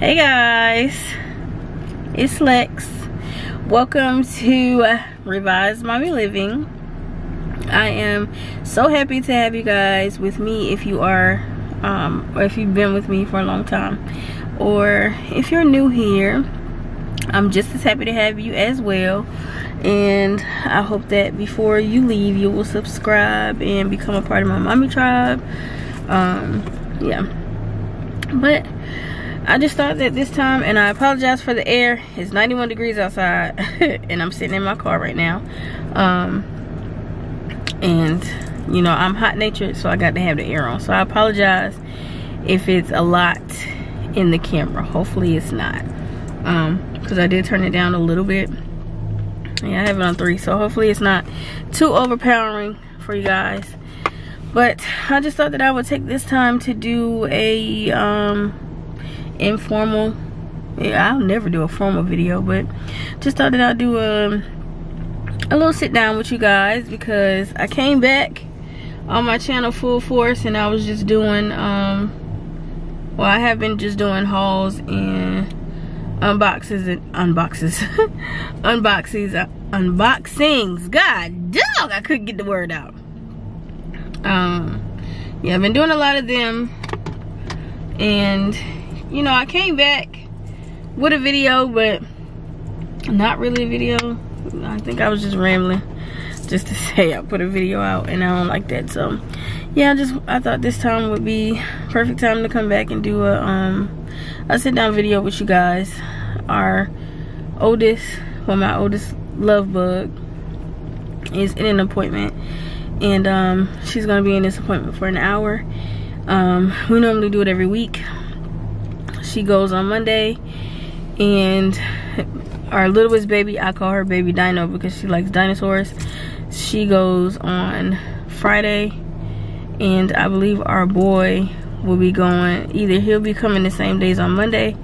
Hey guys, it's Lex. Welcome to Revised Mommy Living. I am so happy to have you guys with me if you are, or if you've been with me for a long time, or if you're new here. I'm just as happy to have you as well, and I hope that before you leave you will subscribe and become a part of my mommy tribe. Yeah, but I just thought that this time, and I apologize for the air, it's 91 degrees outside and I'm sitting in my car right now, and you know, I'm hot natured, so I got to have the air on, so I apologize if it's a lot in the camera. Hopefully it's not, because I did turn it down a little bit. Yeah, I have it on 3, so hopefully it's not too overpowering for you guys. But I just thought that I would take this time to do a informal, yeah, I'll never do a formal video, but just thought that I'd do a little sit down with you guys, because I came back on my channel full force, and I was just doing well, I have been just doing hauls and unboxings. God dog, I couldn't get the word out. Yeah, I've been doing a lot of them, and you know, I came back with a video, but not really a video. I think I was just rambling just to say I put a video out, and I don't like that. So yeah, I thought this time would be perfect time to come back and do a sit down video with you guys. Our oldest, well, my oldest Lovebug is in an appointment, and she's gonna be in this appointment for an hour. We normally do it every week. She goes on Monday, and our littlest baby, I call her baby Dino because she likes dinosaurs, she goes on Friday, and I believe our boy will be going, either he'll be coming the same days on Monday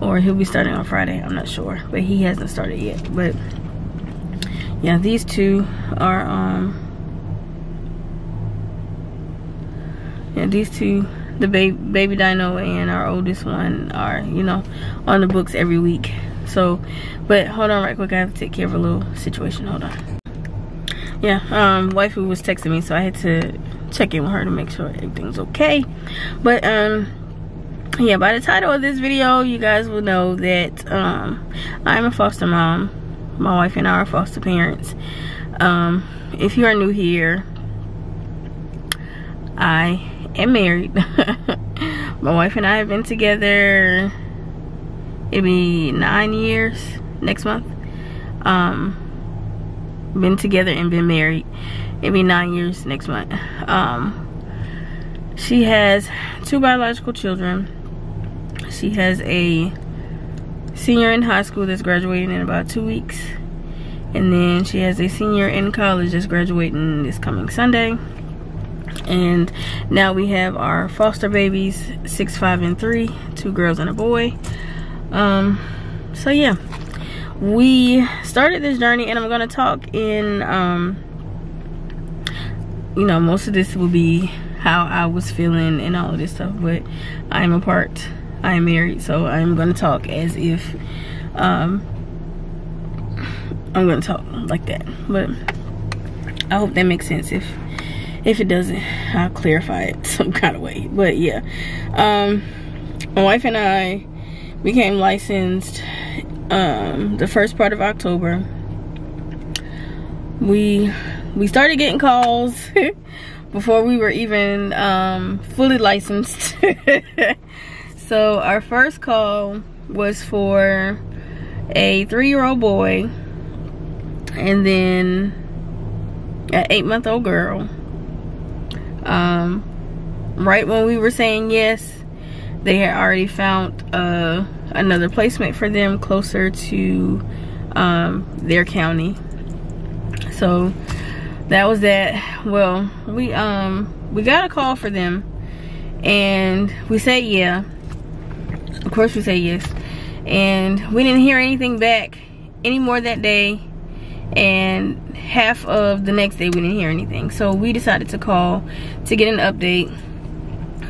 or he'll be starting on Friday. I'm not sure, but he hasn't started yet. But yeah, these two are yeah, these two, the baby Dino and our oldest one, are, you know, on the books every week. So, but hold on right quick, I have to take care of a little situation. Hold on. Yeah, wifey was texting me, so I had to check in with her to make sure everything's okay. But yeah, by the title of this video, you guys will know that I'm a foster mom. My wife and I are foster parents. If you are new here, I am married. My wife and I have been together, it'll be 9 years next month. Been together and been married, it'll be 9 years next month. She has 2 biological children. She has a senior in high school that's graduating in about 2 weeks, and then she has a senior in college that's graduating this coming Sunday. And now we have our foster babies, 6, 5, and 3, 2 girls and a boy. So yeah, we started this journey, and I'm gonna talk in you know, most of this will be how I was feeling and all of this stuff, but I am married, so I'm gonna talk as if I'm gonna talk like that. But I hope that makes sense. If it doesn't, I'll clarify it some kind of way. But yeah, my wife and I became licensed the first part of October. We started getting calls before we were even fully licensed. So our first call was for a 3-year-old boy, and then an 8-month-old girl. Right when we were saying yes, they had already found another placement for them closer to their county. So that was that. Well, we got a call for them, and we said yeah. Of course we said yes, and we didn't hear anything back anymore that day, and half of the next day we didn't hear anything. So we decided to call to get an update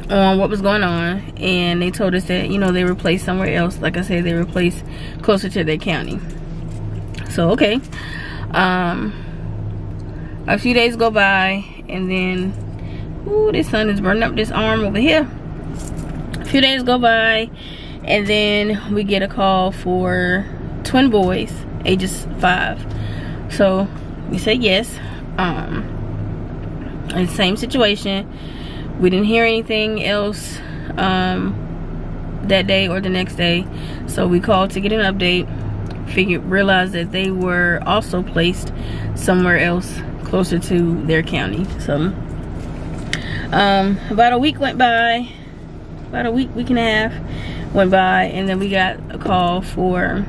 on what was going on, and they told us that, you know, they were placed somewhere else. Like I said, they were placed closer to their county. So okay, a few days go by, and then, ooh, this sun is burning up this arm over here. A few days go by, and then we get a call for twin boys, ages 5. So we said yes. And same situation. We didn't hear anything else that day or the next day, so we called to get an update. Realized that they were also placed somewhere else closer to their county. So about a week went by, about a week and a half went by, and then we got a call for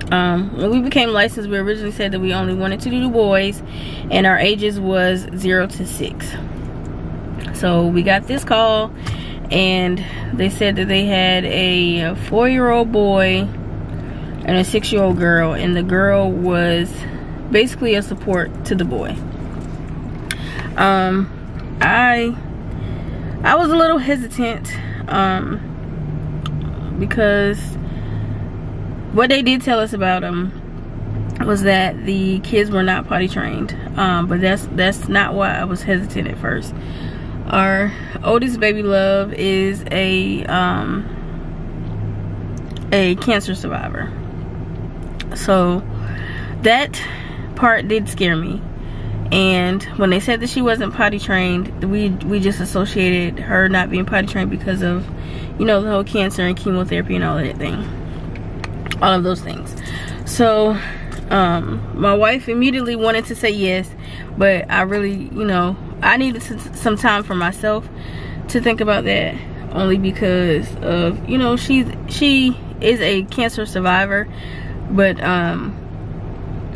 when we became licensed. We originally said that we only wanted to do boys, and our ages was 0 to 6. So we got this call, and they said that they had a 4-year-old boy and a 6-year-old girl, and the girl was basically a support to the boy. I was a little hesitant because what they did tell us about them was that the kids were not potty trained, but that's not why I was hesitant at first. Our oldest baby, Love, is a cancer survivor, so that part did scare me. And when they said that she wasn't potty trained, we just associated her not being potty trained because of, you know, the whole cancer and chemotherapy and all of that thing, all of those things. So my wife immediately wanted to say yes, but I really, you know, I needed some time for myself to think about that, only because of, you know, she is a cancer survivor, but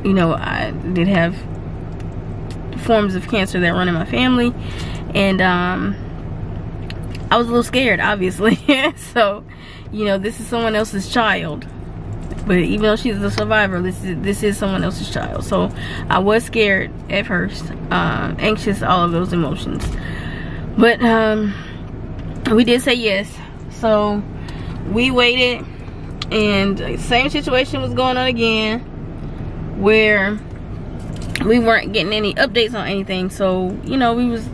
you know, I did have forms of cancer that run in my family, and I was a little scared, obviously. So, you know, this is someone else's child, but even though she's a survivor, this is someone else's child. So I was scared at first, anxious, all of those emotions, but we did say yes. So we waited, and the same situation was going on again, where we weren't getting any updates on anything. So, you know, we was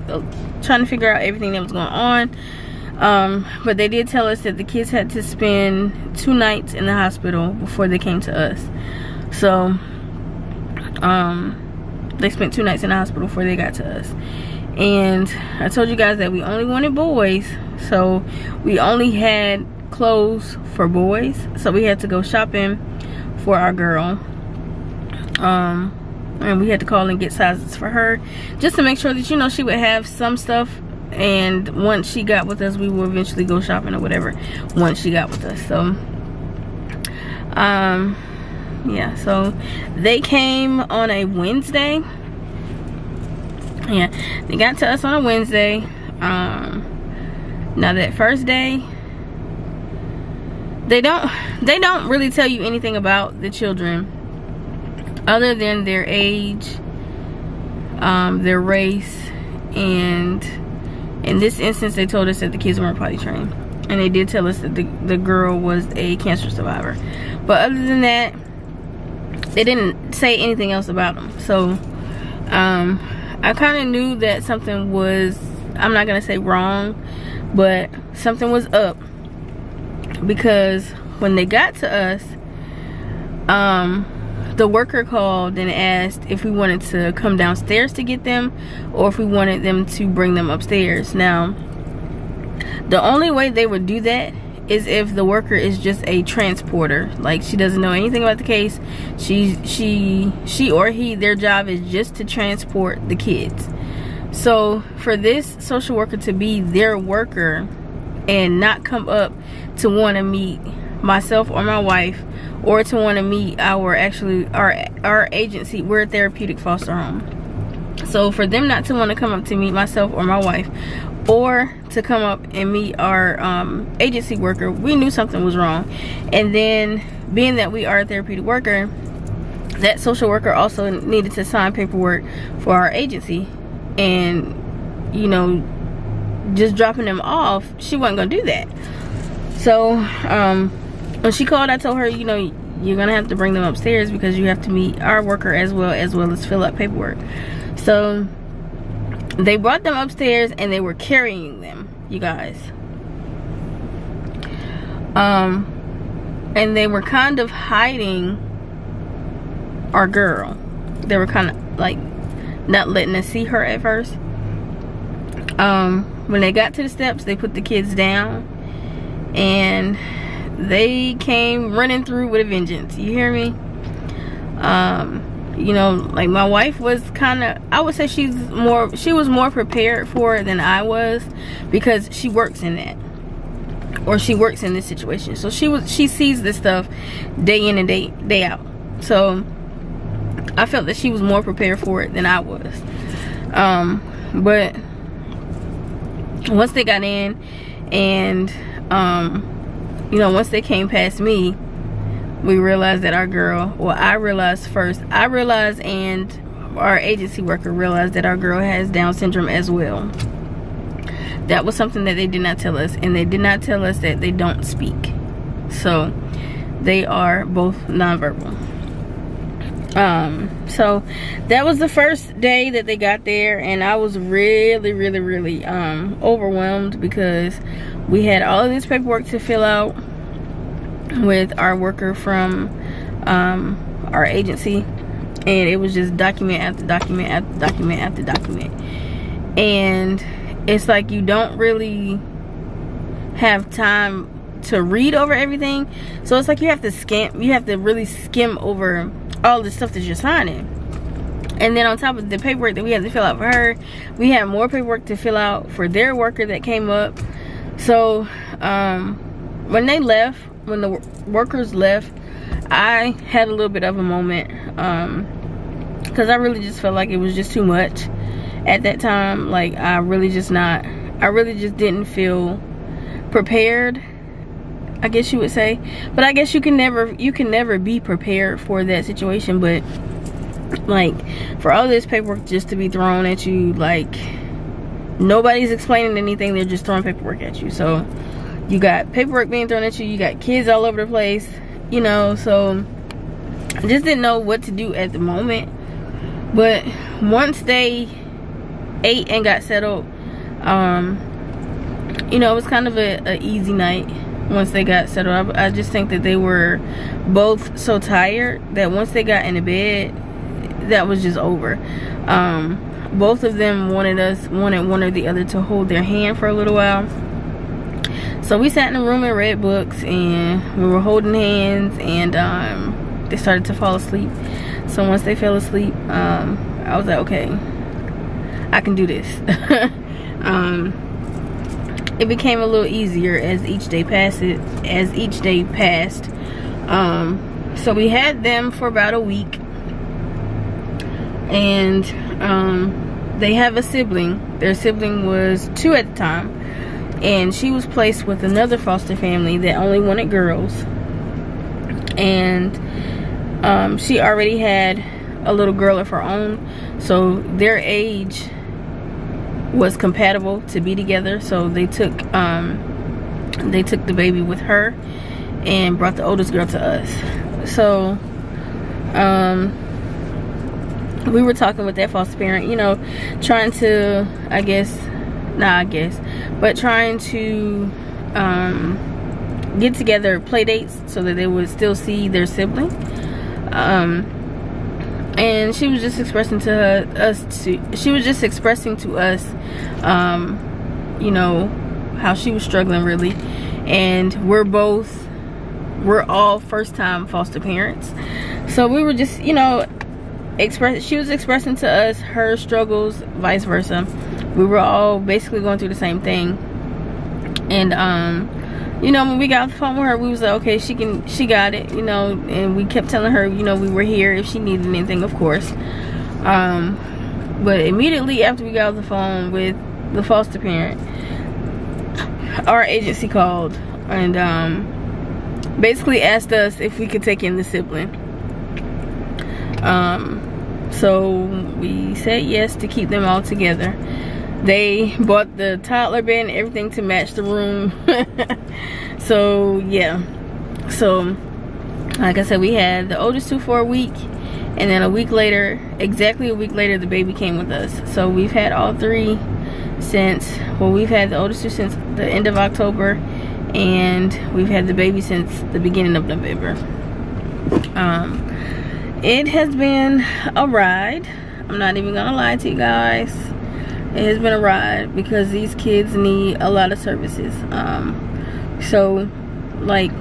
trying to figure out everything that was going on. But they did tell us that the kids had to spend 2 nights in the hospital before they came to us. So they spent 2 nights in the hospital before they got to us. And I told you guys that we only wanted boys, so we only had clothes for boys, so we had to go shopping for our girl. And we had to call and get sizes for her, just to make sure that, you know, she would have some stuff, and once she got with us, we will eventually go shopping or whatever once she got with us. So yeah, so they came on a Wednesday. Yeah, they got to us on a Wednesday. Now that first day, they don't really tell you anything about the children other than their age, their race, and in this instance they told us that the kids weren't potty trained, and they did tell us that the girl was a cancer survivor. But other than that, they didn't say anything else about them. So I kind of knew that something was, I'm not gonna say wrong, but something was up, because when they got to us, the worker called and asked if we wanted to come downstairs to get them, or if we wanted them to bring them upstairs. Now, the only way they would do that is if the worker is just a transporter, like she doesn't know anything about the case. She or he, their job is just to transport the kids. So for this social worker to be their worker and not come up to want to meet myself or my wife, or to want to meet our agency, we're a therapeutic foster home. So for them not to want to come up to meet myself or my wife, or to come up and meet our agency worker, we knew something was wrong. And then, being that we are a therapeutic worker, that social worker also needed to sign paperwork for our agency. And, you know, just dropping them off, she wasn't gonna do that. So when she called, I told her, you know, you're gonna have to bring them upstairs because you have to meet our worker as well as fill out paperwork. So they brought them upstairs and they were carrying them, you guys. And they were kind of hiding our girl. They were kind of like not letting us see her at first. When they got to the steps, they put the kids down and they came running through with a vengeance. You hear me? You know, like my wife was kind of, I would say she was more prepared for it than I was, because she works in that, or she works in this situation. So she sees this stuff day in and day out. So I felt that she was more prepared for it than I was. But once they got in and you know, once they came past me, we realized that our girl, well, I realized and our agency worker realized that our girl has Down syndrome as well. That was something that they did not tell us, and they did not tell us that they don't speak. So they are both nonverbal. So that was the first day that they got there, and I was really overwhelmed because we had all of this paperwork to fill out with our worker from our agency, and it was just document after document after document after document, and it's like you don't really have time to read over everything. So it's like you have to really skim over all the stuff that you're signing. And then on top of the paperwork that we had to fill out for her, we had more paperwork to fill out for their worker that came up. So when they left, when the workers left, I had a little bit of a moment, because I really just felt like it was just too much at that time. Like I really just didn't feel prepared, I guess you would say. But I guess you can never be prepared for that situation. But like, for all this paperwork just to be thrown at you, like nobody's explaining anything, they're just throwing paperwork at you. So you got paperwork being thrown at you, you got kids all over the place, you know. So I just didn't know what to do at the moment. But once they ate and got settled, you know, it was kind of a easy night once they got settled. I just think that they were both so tired that once they got into bed, that was just over. Both of them wanted one or the other to hold their hand for a little while. So we sat in the room and read books, and we were holding hands, and they started to fall asleep. So once they fell asleep, I was like, okay, I can do this. It became a little easier as each day passed. So we had them for about a week, and they have a sibling. Their sibling was 2 at the time, and she was placed with another foster family that only wanted girls, and she already had a little girl of her own, so their age was compatible to be together. So they took the baby with her and brought the oldest girl to us. So we were talking with that foster parent, you know, trying to trying to get together play dates so that they would still see their sibling. And she was just expressing to us, you know, how she was struggling really. And we're all first-time foster parents, so we were just, you know, she was expressing to us her struggles, vice versa. We were all basically going through the same thing. And you know, when we got off the phone with her, we was like, okay, she got it, you know. And we kept telling her, you know, we were here if she needed anything, of course. But immediately after we got off the phone with the foster parent, our agency called and basically asked us if we could take in the sibling. So we said yes to keep them all together. They bought the toddler bed and everything to match the room. So yeah, so like I said, we had the oldest two for a week, and then a week later, exactly a week later, the baby came with us. So we've had all three since, well, we've had the oldest two since the end of October, and we've had the baby since the beginning of November. It has been a ride. I'm not even gonna lie to you guys. It has been a ride because these kids need a lot of services. So like,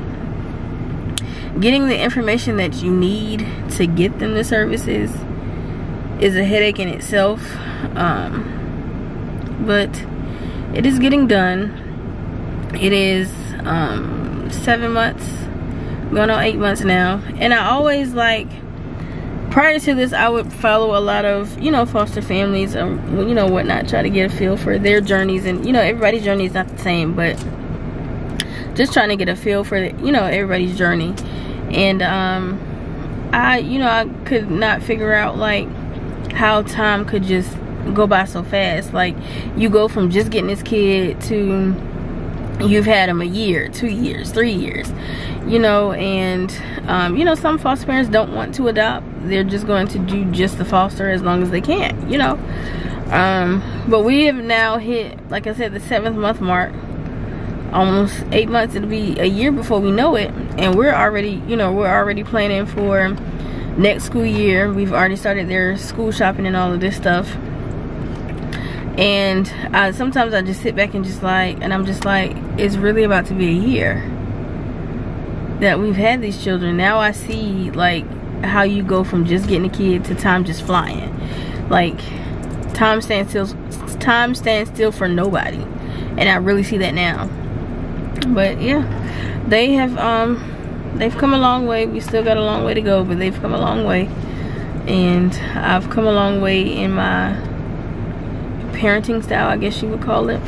getting the information that you need to get them the services is a headache in itself. But it is getting done. It is 7 months, going on 8 months now. And I always, like, prior to this, I would follow a lot of, you know, foster families or, you know, whatnot, try to get a feel for their journeys. And, you know, everybody's journey is not the same, but just trying to get a feel for, you know, everybody's journey. And I could not figure out, like, how time could just go by so fast. Like, you go from just getting this kid to you've had him a year, 2 years, 3 years, you know. And you know, some foster parents don't want to adopt. They're just going to do just the foster as long as they can, you know. But we have now hit, like I said, the 7th month mark. Almost 8 months, it'll be a year before we know it, and we're already, you know, we're already planning for next school year. We've already started their school shopping and all of this stuff. And sometimes I just sit back and just like, and I'm just like, it's really about to be a year that we've had these children. Now I see, like, how you go from just getting a kid to time just flying. Like, time stands still for nobody, and I really see that now. But yeah, they have they've come a long way. We still got a long way to go, but they've come a long way. And I've come a long way in my parenting style, I guess you would call it.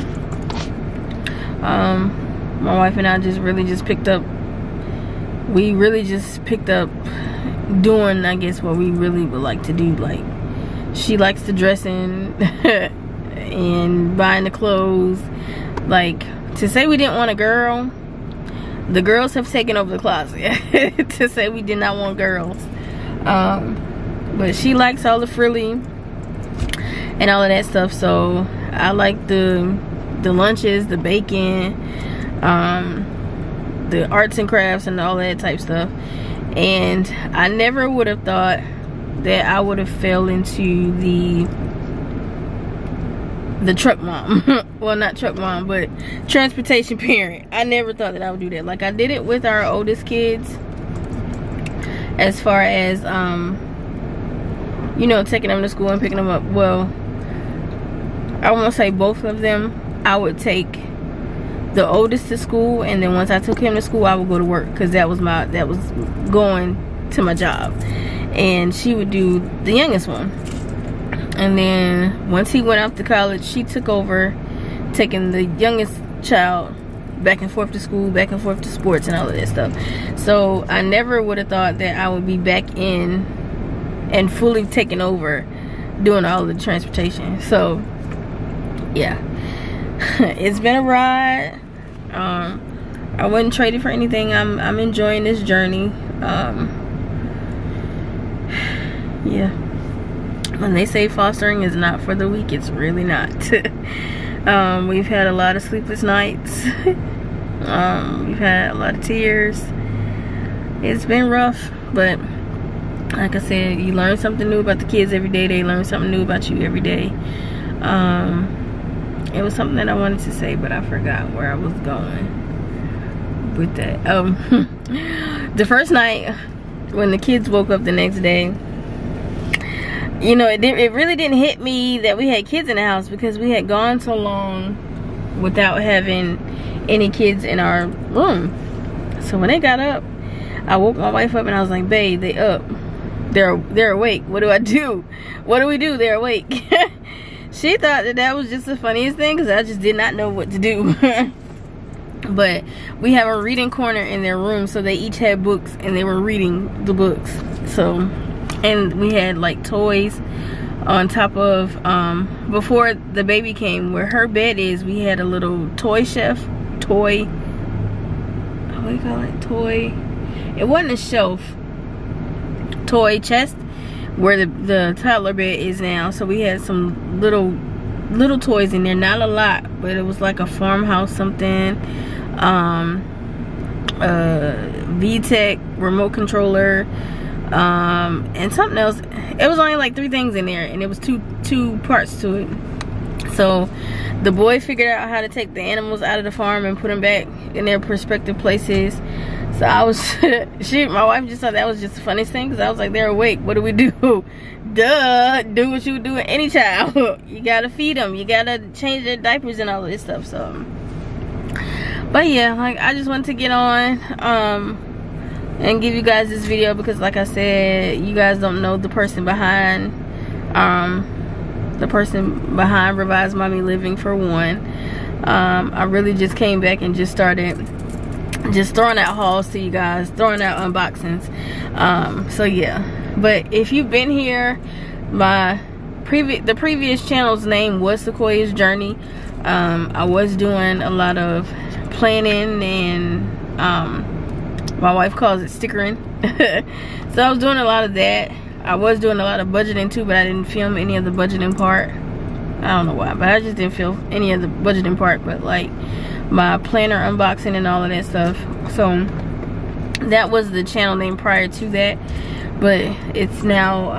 My wife and I we really just picked up doing, I guess, what we really would like to do. Like, she likes to dress in and buying the clothes. Like, to say we didn't want a girl, the girls have taken over the closet. To say we did not want girls. But she likes all the frilly and all of that stuff. So I like the lunches, the bacon, the arts and crafts and all that type stuff. And I never would have thought that I would have fell into the truck mom. Well, not truck mom, but transportation parent. I never thought that I would do that. Like, I did it with our oldest kids, as far as you know, taking them to school and picking them up. Well, I won't say both of them. I would take the oldest to school, and then once I took him to school, I would go to work, because that was going to my job. And she would do the youngest one. And then once he went off to college, she took over taking the youngest child back and forth to school, back and forth to sports and all of that stuff. So I never would have thought that I would be back in and fully taking over doing all of the transportation. So yeah, it's been a ride. I wouldn't trade it for anything. I'm enjoying this journey. Yeah, when they say fostering is not for the weak, it's really not. We've had a lot of sleepless nights. We've had a lot of tears. It's been rough, but like I said, you learn something new about the kids every day. They learn something new about you every day. It was something that I wanted to say, but I forgot where I was going with that. The first night when the kids woke up the next day, you know, it really didn't hit me that we had kids in the house, because we had gone so long without having any kids in our room. So when they got up, I woke my wife up and I was like, babe, they up. They're awake. What do I do? What do we do? They're awake. She thought that was just the funniest thing, because I just did not know what to do. But we have a reading corner in their room, so they each had books and they were reading the books. So, and we had like toys on top of, before the baby came, where her bed is, we had a little toy shelf, what do you call it, it wasn't a shelf, toy chest, where the toddler bed is now. So we had some little toys in there, not a lot, but it was like a farmhouse something, VTech remote controller, and something else. It was only like 3 things in there, and it was two parts to it. So the boy figured out how to take the animals out of the farm and put them back in their respective places. So I was, my wife just thought that was just the funniest thing, because I was like, they're awake, what do we do? Duh, do what you would do with any child. You gotta feed them, you gotta change their diapers and all of this stuff. So, but yeah, like, I just wanted to get on and give you guys this video, because like I said, you guys don't know the person behind Revized Mommy Living, for one. I really just came back and just started throwing out hauls to you guys, throwing out unboxings. So yeah, but if you've been here, the previous channel's name was Sequoia's Journey. I was doing a lot of planning, and my wife calls it stickering. So I was doing a lot of that. I was doing a lot of budgeting too, but I didn't film any of the budgeting part. I don't know why, but I just didn't film any of the budgeting part, but like my planner unboxing and all of that stuff. So that was the channel name prior to that, but it's now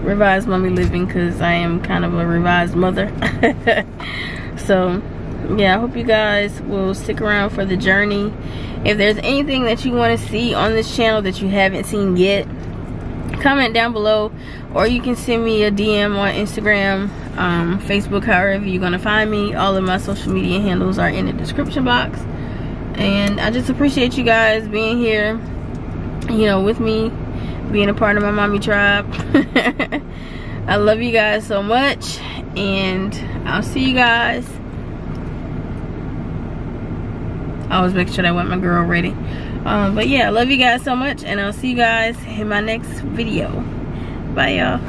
Revized Mommy Living, because I am kind of a revised mother. So yeah, I hope you guys will stick around for the journey. If there's anything that you want to see on this channel that you haven't seen yet, comment down below, or you can send me a DM on Instagram, Facebook, however you're gonna find me. All of my social media handles are in the description box. And I just appreciate you guys being here, you know, with me, being a part of my mommy tribe. I love you guys so much, and I'll see you guys. I was making sure I want my girl ready. But yeah, I love you guys so much, and I'll see you guys in my next video. Bye, y'all.